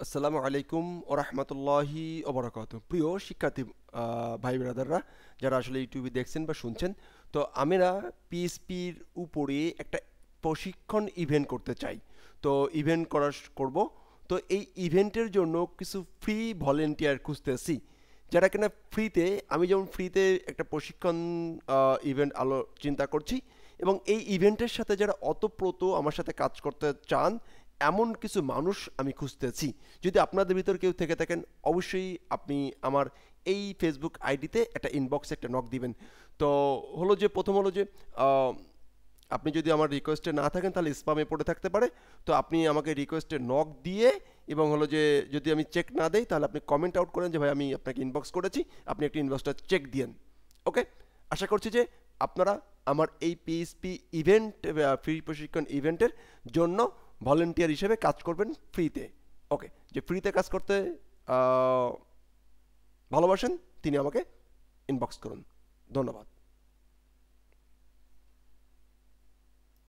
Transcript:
আসসালামু আলাইকুম ও রহমতুল্লাহি প্রিয় শিক্ষার্থী ভাই ব্রাদাররা যারা আসলে ইউটিউবে দেখছেন বা শুনছেন। তো আমরা পিএসপির উপরে একটা প্রশিক্ষণ ইভেন্ট করতে চাই। তো ইভেন্ট করব। তো এই ইভেন্টের জন্য কিছু ফ্রি ভলেন্টিয়ার খুঁজতেছি, যারা কিনা ফ্রিতে, আমি যেমন ফ্রিতে একটা প্রশিক্ষণ ইভেন্ট চিন্তা করছি, এবং এই ইভেন্টের সাথে যারা অতপ্রত আমার সাথে কাজ করতে চান এমন কিছু মানুষ আমি খুঁজতেছি। যদি আপনাদের ভিতর কেউ থেকে থাকেন, অবশ্যই আপনি আমার এই ফেসবুক আইডিতে একটা ইনবক্সে একটা নক দিবেন। তো প্রথম হলো যে আহ, আপনি যদি আমার রিকোয়েস্টে না থাকেন তাহলে স্পামে পড়ে থাকতে পারে। তো আপনি আমাকে রিকোয়েস্টে নক দিয়ে, এবং যদি আমি চেক না দেই তাহলে আপনি কমেন্ট আউট করেন যে ভাই আমি আপনাকে ইনবক্স করেছি, আপনি একটি ইনবক্সটা চেক দিয়েন। ওকে, আশা করছি যে আপনারা আমার এই পিএইচপি ইভেন্ট, ফ্রি প্রশিক্ষণ ইভেন্টের জন্য ভলেন্টিয়ার হিসেবে কাজ করবেন ফ্রিতে। ওকে, যে ফ্রিতে কাজ করতে ভালোবাসেন তিনি আমাকে ইনবক্স করুন। ধন্যবাদ।